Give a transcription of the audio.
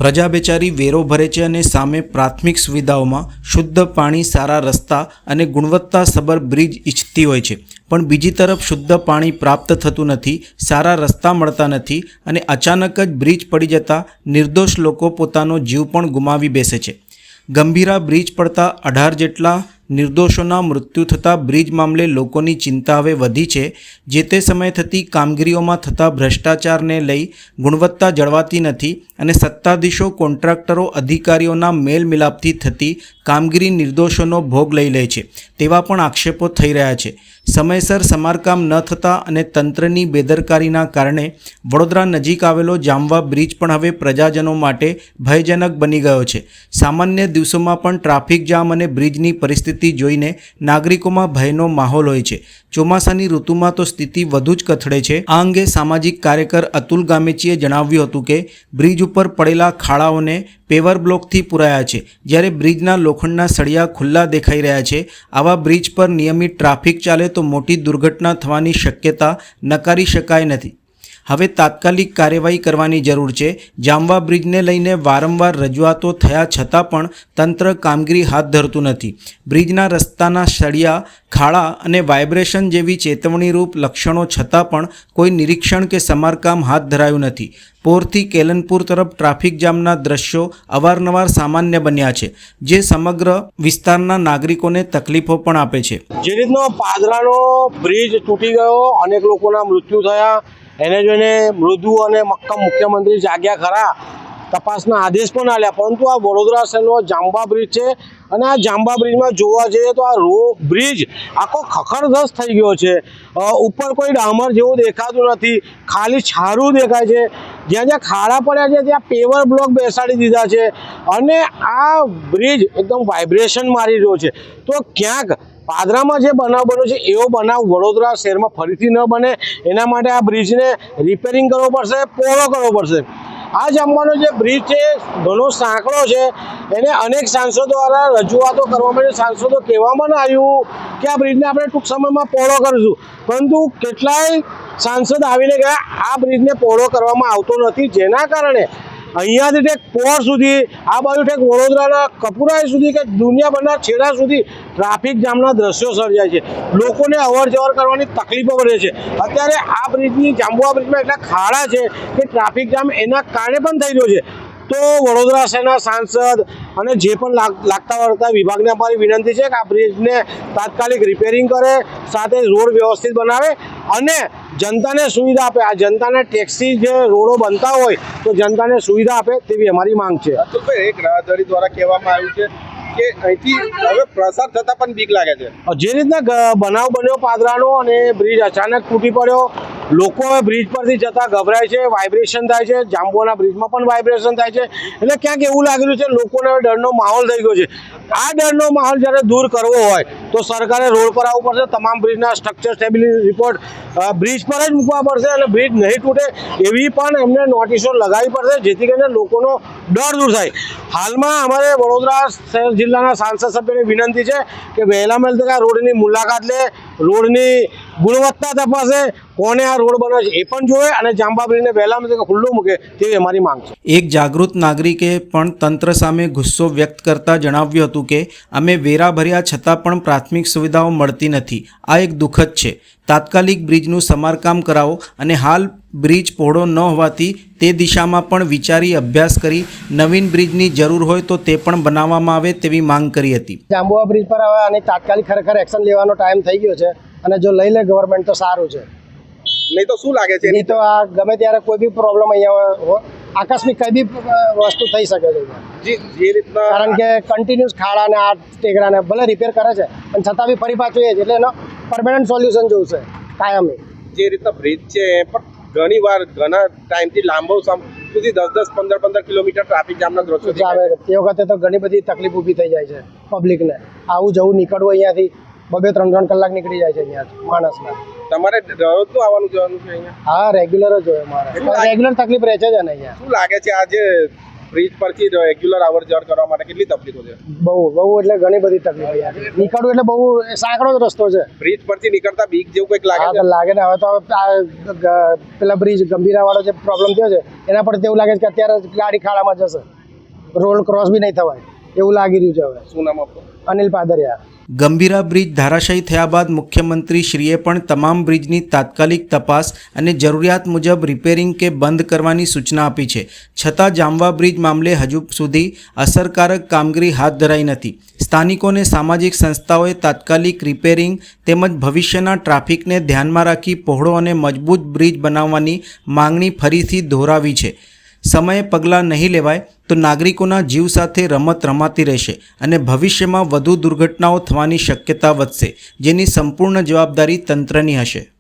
પ્રજા બેચારી વેરો ભરે છે અને સામે પ્રાથમિક સુવિધાઓમાં શુદ્ધ પાણી, સારા રસ્તા અને ગુણવત્તાસભર બ્રિજ ઈચ્છતી હોય છે, પણ બીજી તરફ શુદ્ધ પાણી પ્રાપ્ત થતું નથી, સારા રસ્તા મળતા નથી અને અચાનક જ બ્રિજ પડી જતાં નિર્દોષ લોકો પોતાનો જીવ પણ ગુમાવી બેસે છે। ગંભીરા બ્રિજ પડતા 18 જેટલા નિર્દોષોના મૃત્યુ થતાં બ્રિજ મામલે લોકોની ચિંતા હવે વધી છે। જે તે સમયે થતી કામગીરીઓમાં થતા ભ્રષ્ટાચારને લઈ ગુણવત્તા જળવાતી નથી અને સત્તાધીશો, કોન્ટ્રાક્ટરો, અધિકારીઓના મેલ મિલાપથી થતી કામગીરી નિર્દોષોનો ભોગ લઈ લે છે તેવા પણ આક્ષેપો થઈ રહ્યા છે। સમયસર સમારકામ ન થતાં અને તંત્રની બેદરકારીના કારણે વડોદરા નજીક આવેલો જામવા બ્રિજ પણ હવે પ્રજાજનો માટે ભયજનક બની ગયો છે। સામાન્ય દિવસોમાં પણ ટ્રાફિક જામ અને બ્રિજની પરિસ્થિતિ જોઈને નાગરિકોમાં ભયનો માહોલ હોય છે। ચોમાસાની ઋતુમાં તો સ્થિતિ વધુ જ કથળે છે। આ અંગે સામાજિક કાર્યકર અતુલ ગામેચીએ જણાવ્યું હતું કે બ્રિજ ઉપર પડેલા ખાડાઓને પેવર બ્લોકથી પુરાયા છે, જ્યારે બ્રિજના લોખંડના સળિયા ખુલ્લા દેખાઈ રહ્યા છે। આવા બ્રિજ પર નિયમિત ટ્રાફિક ચાલે તો મોટી દુર્ઘટના થવાની શક્યતા નકારી શકાય નથી। હવે તાત્કાલિક કાર્યવાહી કરવાની જરૂર છે। જામવા બ્રિજને લઈને વારંવાર રજૂઆતો થયા છતાં પણ તંત્ર કામગીરી હાથ ધરતું નથી। બ્રિજના રસ્તાના સળિયા, ખાડા અને વાઇબ્રેશન જેવી ચેતવણીરૂપ લક્ષણો છતાં પણ કોઈ નિરીક્ષણ કે સમારકામ હાથ ધરાયું નથી। પોરથી કેલનપુર તરફ ટ્રાફિક જામના દ્રશ્યો અવારનવાર સામાન્ય બન્યા છે, જે સમગ્ર વિસ્તારના નાગરિકોને તકલીફો પણ આપે છે। જે રીતનો પાદરાનો બ્રિજ તૂટી ગયો, અનેક લોકોના મૃત્યુ થયા, એને જોઈને મૃદુ અને મક્કમ મુખ્યમંત્રી જાગ્યા ખરા, તપાસના આદેશ પણ આપ્યા, પરંતુ આ વડોદરા શહેરનો જાંબા બ્રિજ છે અને આ જાંબા બ્રિજમાં જોવા જઈએ તો આ બ્રિજ આખો ખખડધજ થઈ ગયો છે। ઉપર કોઈ ડામર જેવું દેખાતું નથી, ખાલી છારું દેખાય છે। જ્યાં જ્યાં ખાડા પડ્યા છે ત્યાં પેવર બ્લોક બેસાડી દીધા છે અને આ બ્રિજ એકદમ વાઇબ્રેશન મારી રહ્યો છે। તો ક્યાંક પાદરામાં જે બનાવ બન્યો છે એવો બનાવ વડોદરા શહેરમાં ફરીથી ન બને એના માટે આ બ્રિજને રિપેરિંગ કરવો પડશે, પહોળો કરવો પડશે। આ જામવાનો જે બ્રિજ છે ઘણો સાંકડો છે, એને અનેક સાંસદો દ્વારા રજૂઆતો કરવામાં આવી, સાંસદો કહેવામાં આવ્યું કે આ બ્રિજને આપણે ટૂંક સમયમાં પહોળો કરીશું, પરંતુ કેટલાય સાંસદ આવીને ગયા આ બ્રિજને પહોળો કરવામાં આવતો નથી, જેના કારણે અહીંયાથી ઠેક પોર સુધી, આ બાજુ ઠેક વડોદરાના કપુરાઈ સુધી કે દુનિયાભરના છેડા સુધી ટ્રાફિક જામના દ્રશ્યો સર્જાય છે। લોકોને અવર જવર કરવાની તકલીફો પડે છે। અત્યારે આ બ્રિજની જાંબુઆ બ્રિજમાં એટલા ખાડા છે કે ટ્રાફિક જામ એના કારણે પણ થઈ રહ્યો છે। તો વડોદરા શહેરના સાંસદ અને જે પણ લાગતા વળગતા વિભાગને અમારી વિનંતી છે કે આ બ્રિજને તાત્કાલિક રિપેરિંગ કરે, સાથે રોડ વ્યવસ્થિત બનાવે અને જનતાને સુવિધા આપે। આ જનતાને ટેક્સી જે રોડો બનતા હોય તો જનતાને સુવિધા આપે તેવી અમારી માંગ છે। એક રાહદારી દ્વારા કહેવામાં આવ્યું છે કે અહીંથી હવે પ્રસાર થતા પણ બીક લાગે છે। જે રીતના બનાવ બન્યો પાદરાનો અને બ્રિજ અચાનક તૂટી પડ્યો, લોકો હવે બ્રિજ પરથી જતા ગભરાય છે, વાઇબ્રેશન થાય છે, જાંબુઆના બ્રિજમાં પણ વાઇબ્રેશન થાય છે, એટલે ક્યાંક એવું લાગી રહ્યું છે લોકોને હવે ડરનો માહોલ થઈ ગયો છે। આ ડરનો માહોલ જ્યારે દૂર કરવો હોય તો સરકારે રોડ પર આવવું પડશે, તમામ બ્રિજના સ્ટ્રક્ચર સ્ટેબિલિટી રિપોર્ટ બ્રિજ પર જ મૂકવા પડશે અને બ્રિજ નહીં તૂટે એવી પણ એમને નોટિસો લગાવવી પડશે, જેથી કરીને લોકોનો ડર દૂર થાય। હાલમાં અમારે વડોદરા શહેર જિલ્લાના સાંસદ સભ્યોને વિનંતી છે કે વહેલામાં વહેલી તકે આ રોડની મુલાકાત લે, રોડની ગુણવત્તા તપાસે, કોને આ રોડ બન્યો છે એ પણ જોવે અને જાંબા બ્રિજને વહેલામાં તકે ખુલ્લું મૂકે તેવી અમારી માંગ છે। એક જાગૃત નાગરિકે પણ તંત્ર સામે ગુસ્સો વ્યક્ત કરતા જણાવ્યું હતું કે અમે વેરા ભર્યા છતાં પણ પ્રાથમિક સુવિધાઓ મળતી નથી। આ એક દુઃખદ છે। તાત્કાલિક બ્રિજનું સમારકામ કરાવો અને હાલ બ્રિજ પહોળો ન હોવાથી તે દિશામાં પણ વિચારી અભ્યાસ કરી નવીન બ્રિજની જરૂર હોય તો તે પણ બનાવવામાં આવે તેવી માંગ કરી હતી। જાંબુઆ બ્રિજ પર હવે આની તાત્કાલિક ખરેખર એક્શન લેવાનો ટાઈમ થઈ ગયો છે અને જો લઈ લે ગવર્મેન્ટ તો સારું છે, નહીં તો શું લાગે છે? નહીં તો આ ગમે ત્યારે કોઈ બી પ્રોબ્લેમ અહીંયા આકસ્મિક કઈ બી વસ્તુ થઈ શકે છે, જે રીતના કારણ કે કન્ટિન્યુઅસ ખાડા ને આ ટેકરાને ભલે રિપેર કરે છે પણ છતાં બી ફરી પાછું એ જ, એટલે એનો પરમેનન્ટ સોલ્યુશન જોઈશે કાયમી। જે રીતના બ્રિજ છે પણ ઘણી વાર ઘણા ટાઈમથી લાંબો સુધી 10-15 કિલોમીટર ટ્રાફિક જામના દ્રશ્યો આવે તે વખતે તો ઘણી બધી તકલીફ ઊભી થઈ જાય છે પબ્લિકને, આવું જવું નીકળવું અહીંયાથી 2-3 કલાક નીકળી જાય છે અહીંયા માણસને। તમારે રોજનું આવવાનું જવાનું છે અહીંયા? હા, રેગ્યુલર જ હોય મારે, રેગ્યુલર તકલીફ રહે છે ને અહીંયા। શું લાગે છે આજે બ્રિજ પરથી રેગ્યુલર અવર જવર કરવા માટે કેટલી તકલીફો છે? બહુ એટલે ઘણી બધી તકલીફ અહીંયા નીકળવું એટલે બહુ સાંકડો જ રસ્તો છે। બ્રિજ પરથી નીકળતા બીક જેવું કંઈક લાગે છે? લાગે ને, હવે તો પેલા બ્રિજ ગંભીરા વાળો જે પ્રોબ્લેમ થયો છે એના પર તેવું લાગે છે કે અત્યારે ગાડી ખાડામાં જશે। રોડ ક્રોસ બી નહીં થવાય એવું લાગી રહ્યું છે હવે. શું નામ આપો? અનિલ પાદરિયા. ગંભીરા બ્રિજ ધરાશાયી થયા બાદ મુખ્યમંત્રીશ્રીએ પણ તમામ બ્રિજની તાત્કાલિક તપાસ અને જરૂરિયાત મુજબ રિપેરિંગ કે બંધ કરવાની સૂચના આપી છે. છતાં જામવા બ્રિજ મામલે હજુ સુધી અસરકારક કામગીરી હાથ ધરાઈ નથી. સ્થાનિકોને સામાજિક સંસ્થાઓએ તાત્કાલિક રિપેરિંગ તેમજ ભવિષ્યના ટ્રાફિકને ધ્યાનમાં રાખી પહોળો અને મજબૂત બ્રિજ બનાવવાની માંગણી ફરીથી દોહરાવી છે. સમયે પગલાં નહીં લેવાય તો નાગરિકોના જીવ સાથે રમત રમાતી રહેશે અને ભવિષ્યમાં વધુ દુર્ઘટનાઓ થવાની શક્યતા વધશે, જેની સંપૂર્ણ જવાબદારી તંત્રની હશે.